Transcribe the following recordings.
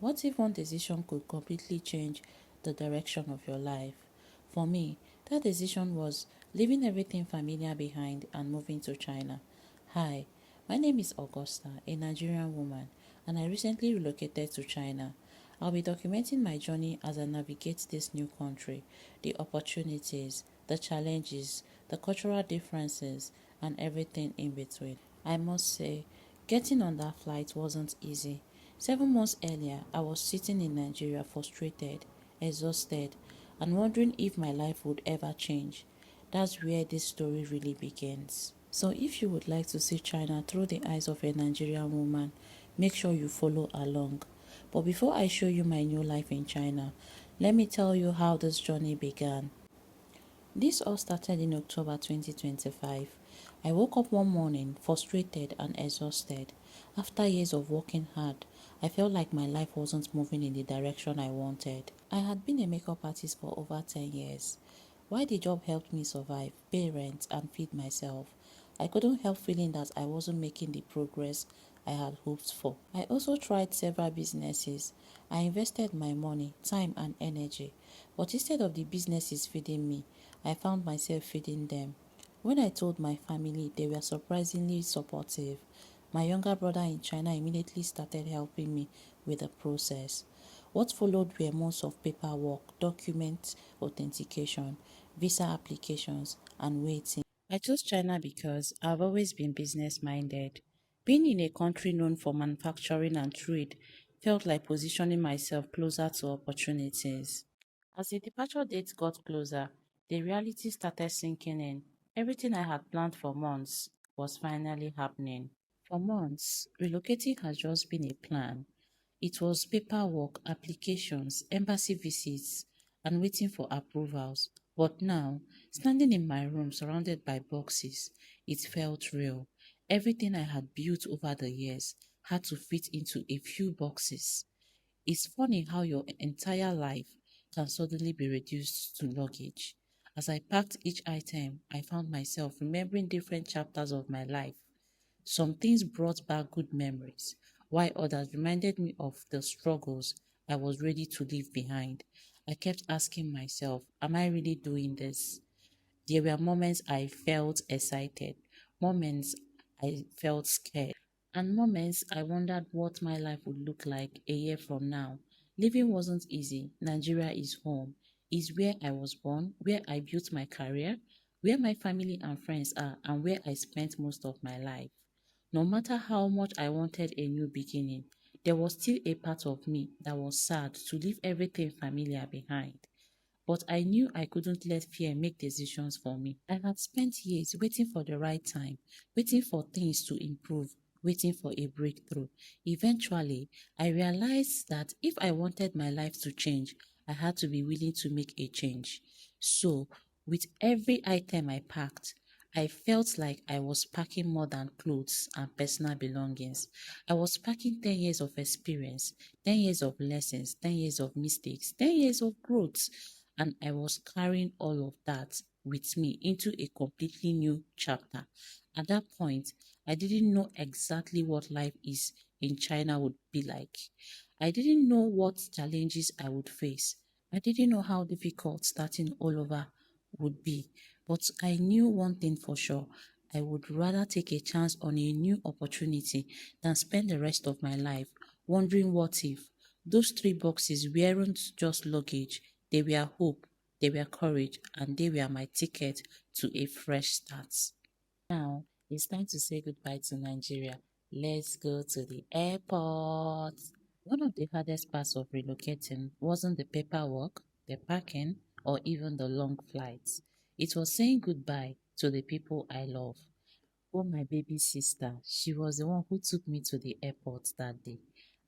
What if one decision could completely change the direction of your life? For me, that decision was leaving everything familiar behind and moving to China. Hi, my name is Augusta, a Nigerian woman, and I recently relocated to China. I'll be documenting my journey as I navigate this new country, the opportunities, the challenges, the cultural differences, and everything in between. I must say, getting on that flight wasn't easy. 7 months earlier, I was sitting in Nigeria frustrated, exhausted, and wondering if my life would ever change. That's where this story really begins. So, if you would like to see China through the eyes of a Nigerian woman, make sure you follow along. But before I show you my new life in China, let me tell you how this journey began. This all started in October 2025. I woke up one morning frustrated and exhausted. After years of working hard, I felt like my life wasn't moving in the direction I wanted. I had been a makeup artist for over 10 years. While the job helped me survive, pay rent, and feed myself, I couldn't help feeling that I wasn't making the progress I had hoped for. I also tried several businesses. I invested my money, time, and energy, but instead of the businesses feeding me, I found myself feeding them. When I told my family, they were surprisingly supportive. My younger brother in China immediately started helping me with the process. What followed were months of paperwork, document authentication, visa applications, and waiting. I chose China because I've always been business minded. Being in a country known for manufacturing and trade felt like positioning myself closer to opportunities. As the departure date got closer, the reality started sinking in. Everything I had planned for months was finally happening. For months, relocating has just been a plan. It was paperwork, applications, embassy visits, and waiting for approvals. But now, standing in my room surrounded by boxes, it felt real. Everything I had built over the years had to fit into a few boxes. It's funny how your entire life can suddenly be reduced to luggage. As I packed each item, I found myself remembering different chapters of my life. Some things brought back good memories, while others reminded me of the struggles I was ready to leave behind. I kept asking myself, am I really doing this? There were moments I felt excited, moments I felt scared, and moments I wondered what my life would look like a year from now. Living wasn't easy. Nigeria is home, is where I was born, where I built my career, where my family and friends are, and where I spent most of my life. No matter how much I wanted a new beginning, there was still a part of me that was sad to leave everything familiar behind. But I knew I couldn't let fear make decisions for me. I had spent years waiting for the right time, waiting for things to improve, waiting for a breakthrough. Eventually, I realized that if I wanted my life to change, I had to be willing to make a change. So, with every item I packed, I felt like I was packing more than clothes and personal belongings. I was packing 10 years of experience, 10 years of lessons, 10 years of mistakes, 10 years of growth. And I was carrying all of that with me into a completely new chapter. At that point, I didn't know exactly what life is in China would be like. I didn't know what challenges I would face. I didn't know how difficult starting all over would be. But I knew one thing for sure. I would rather take a chance on a new opportunity than spend the rest of my life wondering what if. Those three boxes weren't just luggage, they were hope, they were courage, and they were my ticket to a fresh start. Now, it's time to say goodbye to Nigeria. Let's go to the airport. One of the hardest parts of relocating wasn't the paperwork, the packing, or even the long flights. It was saying goodbye to the people I love. Oh, my baby sister, she was the one who took me to the airport that day.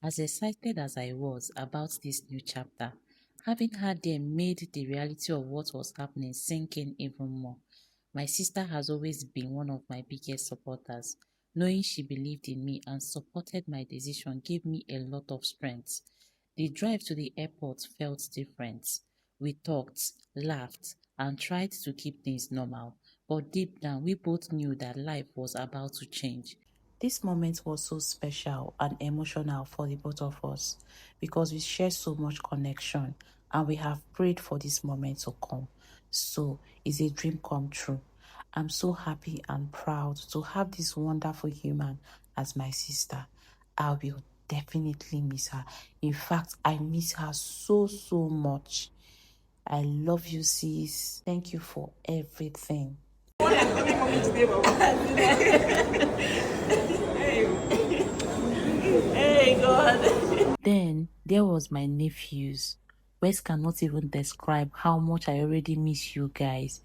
As excited as I was about this new chapter, having her there made the reality of what was happening sink in even more. My sister has always been one of my biggest supporters. Knowing she believed in me and supported my decision gave me a lot of strength. The drive to the airport felt different. We talked, laughed, and tried to keep things normal. But deep down, we both knew that life was about to change. This moment was so special and emotional for the both of us because we share so much connection and we have prayed for this moment to come. So it's a dream come true. I'm so happy and proud to have this wonderful human as my sister. I will definitely miss her. In fact, I miss her so much. I love you, sis. Thank you for everything. Hey, God. Then there was my nephews. Words cannot even describe how much I already miss you guys.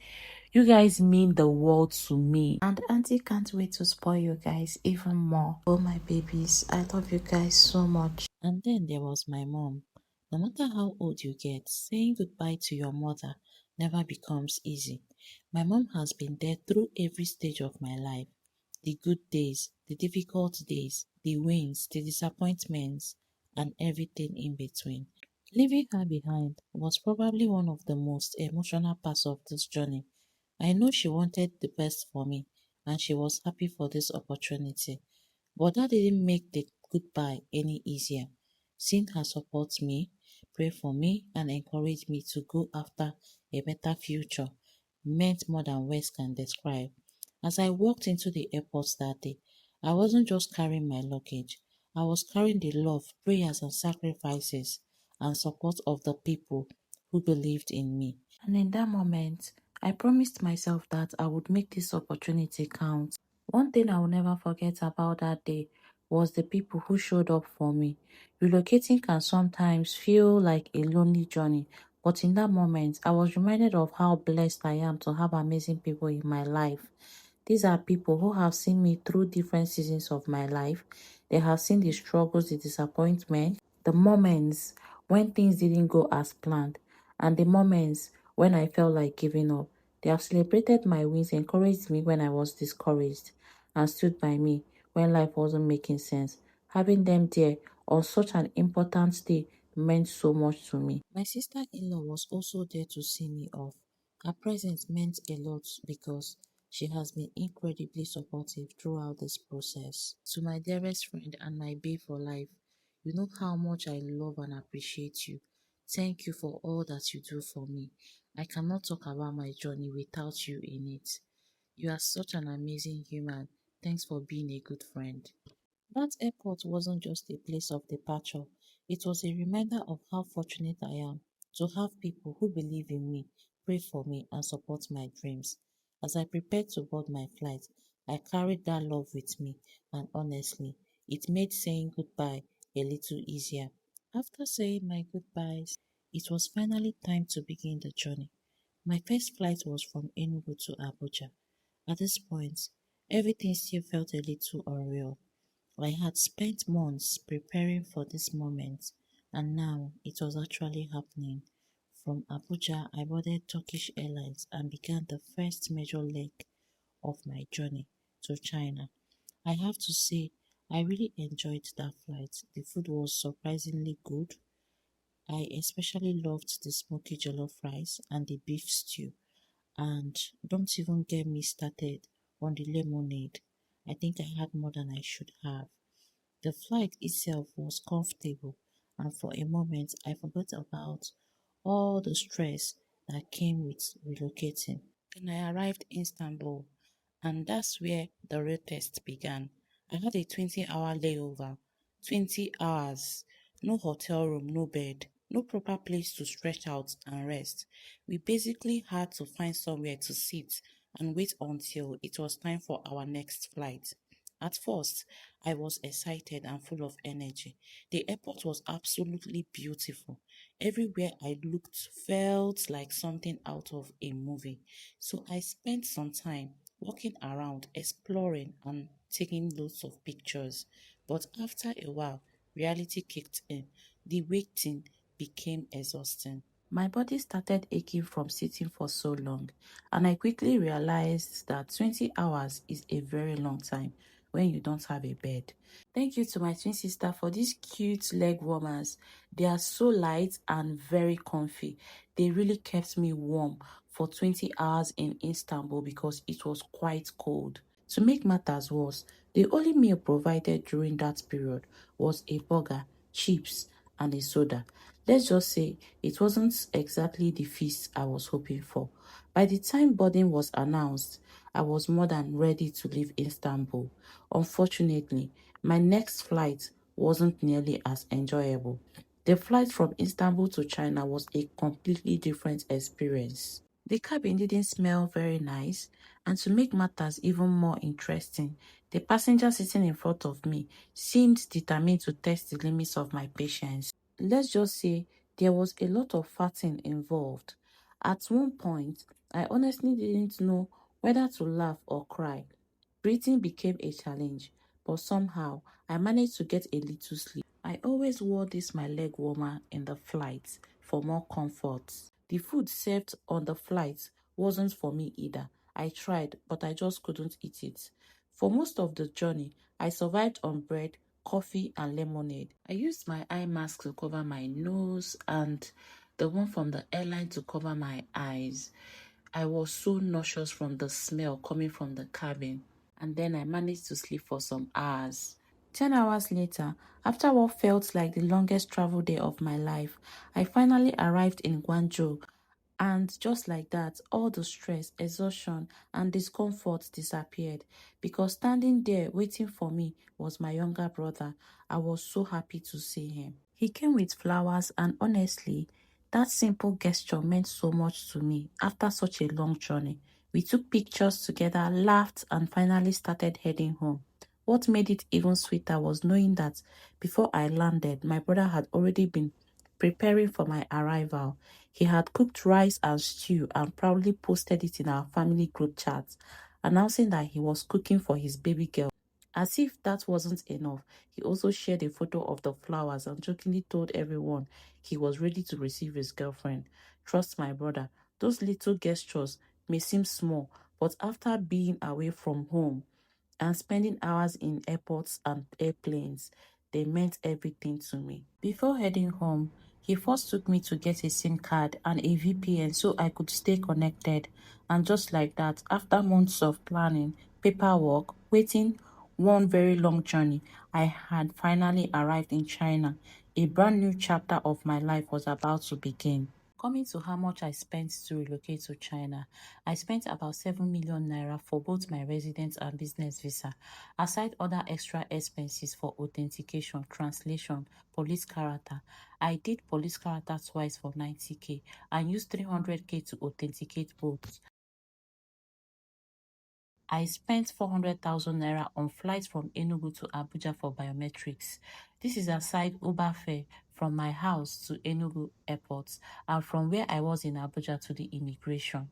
You guys mean the world to me. And Auntie can't wait to spoil you guys even more. Oh, my babies, I love you guys so much. And then there was my mom. No matter how old you get, saying goodbye to your mother never becomes easy. My mom has been there through every stage of my life, the good days, the difficult days, the wins, the disappointments, and everything in between. Leaving her behind was probably one of the most emotional parts of this journey. I know she wanted the best for me and she was happy for this opportunity. But that didn't make the goodbye any easier. Seeing her support me, pray for me, and encourage me to go after a better future meant more than words can describe. As I walked into the airport that day, I wasn't just carrying my luggage. I was carrying the love, prayers, and sacrifices and support of the people who believed in me. And in that moment, I promised myself that I would make this opportunity count. One thing I will never forget about that day was the people who showed up for me. Relocating can sometimes feel like a lonely journey, but in that moment, I was reminded of how blessed I am to have amazing people in my life. These are people who have seen me through different seasons of my life. They have seen the struggles, the disappointment, the moments when things didn't go as planned, and the moments when I felt like giving up. They have celebrated my wins, encouraged me when I was discouraged, and stood by me when life wasn't making sense. Having them there on such an important day meant so much to me. My sister-in-law was also there to see me off. Her presence meant a lot because she has been incredibly supportive throughout this process. To my dearest friend and my babe for life, you know how much I love and appreciate you. Thank you for all that you do for me. I cannot talk about my journey without you in it. You are such an amazing human. Thanks for being a good friend. That airport wasn't just a place of departure, it was a reminder of how fortunate I am to have people who believe in me, pray for me, and support my dreams. As I prepared to board my flight, I carried that love with me, and honestly, it made saying goodbye a little easier. After saying my goodbyes, it was finally time to begin the journey. My first flight was from Enugu to Abuja. At this point, everything still felt a little unreal. I had spent months preparing for this moment, and now it was actually happening. From Abuja, I boarded Turkish Airlines and began the first major leg of my journey to China. I have to say, I really enjoyed that flight. The food was surprisingly good. I especially loved the smoky jollof rice and the beef stew. And don't even get me started on the lemonade. I think I had more than I should have. The flight itself was comfortable, and for a moment I forgot about all the stress that came with relocating. Then I arrived in Istanbul, and that's where the real test began. I had a 20-hour layover, 20 hours, no hotel room, no bed, no proper place to stretch out and rest. We basically had to find somewhere to sit and wait until it was time for our next flight. At first, I was excited and full of energy. The airport was absolutely beautiful. Everywhere I looked felt like something out of a movie. So I spent some time walking around, exploring, and taking lots of pictures. But after a while, reality kicked in. The waiting became exhausting. My body started aching from sitting for so long, and I quickly realized that 20 hours is a very long time when you don't have a bed. Thank you to my twin sister for these cute leg warmers. They are so light and very comfy. They really kept me warm for 20 hours in Istanbul because it was quite cold. To make matters worse, The only meal provided during that period was a burger, chips, and a soda. Let's just say it wasn't exactly the feast I was hoping for. By the time boarding was announced, I was more than ready to leave Istanbul. Unfortunately, my next flight wasn't nearly as enjoyable. The flight from Istanbul to China was a completely different experience. The cabin didn't smell very nice, and to make matters even more interesting, the passenger sitting in front of me seemed determined to test the limits of my patience. Let's just say there was a lot of farting involved. At one point, I honestly didn't know whether to laugh or cry. Breathing became a challenge, but somehow I managed to get a little sleep. I always wore this my leg warmer in the flight for more comfort. The food served on the flight wasn't for me either. I tried, but I just couldn't eat it. For most of the journey, I survived on bread, coffee, and lemonade. I used my eye mask to cover my nose and the one from the airline to cover my eyes. I was so nauseous from the smell coming from the cabin, and then I managed to sleep for some hours. 10 hours later, after what felt like the longest travel day of my life, I finally arrived in Guangzhou, and just like that, all the stress, exhaustion, and discomfort disappeared because standing there waiting for me was my younger brother. I was so happy to see him. He came with flowers, and honestly, that simple gesture meant so much to me after such a long journey. We took pictures together, laughed, and finally started heading home. What made it even sweeter was knowing that before I landed, my brother had already been preparing for my arrival. He had cooked rice and stew and proudly posted it in our family group chat, announcing that he was cooking for his baby girl. As if that wasn't enough, he also shared a photo of the flowers and jokingly told everyone he was ready to receive his girlfriend. Trust my brother, those little gestures may seem small, but after being away from home and spending hours in airports and airplanes, they meant everything to me. Before heading home, he first took me to get a SIM card and a VPN so I could stay connected. And just like that, after months of planning, paperwork, waiting, one very long journey, I had finally arrived in China. A brand new chapter of my life was about to begin. Coming to how much I spent to relocate to China, I spent about 7 million naira for both my residence and business visa, aside other extra expenses for authentication, translation, police character. I did police character twice for 90k and used 300k to authenticate both. I spent 400,000 naira on flights from Enugu to Abuja for biometrics. This is aside Uber fare from my house to Enugu airport and from where I was in Abuja to the immigration,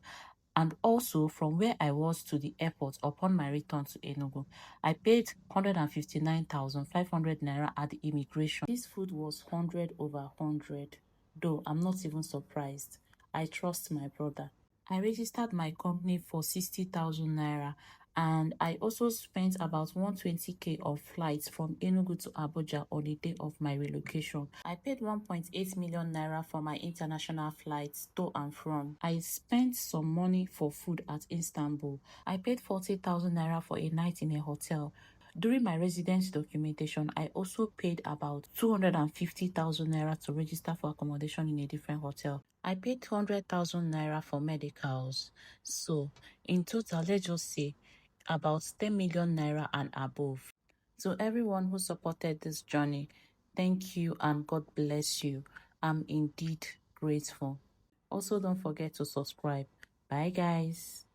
and also from where I was to the airport upon my return to Enugu. I paid 159,500 naira at the immigration. This food was 100 over 100, though I'm not even surprised. I trust my brother. I registered my company for 60,000 naira, and I also spent about 120k on flights from Enugu to Abuja on the day of my relocation. I paid 1.8 million naira for my international flights to and from. I spent some money for food at Istanbul. I paid 40,000 naira for a night in a hotel. During my residence documentation, I also paid about 250,000 naira to register for accommodation in a different hotel. I paid 200,000 naira for medicals. So, in total, let's just say about 10 million naira and above. To everyone who supported this journey, thank you and God bless you. I'm indeed grateful. Also, don't forget to subscribe. Bye, guys.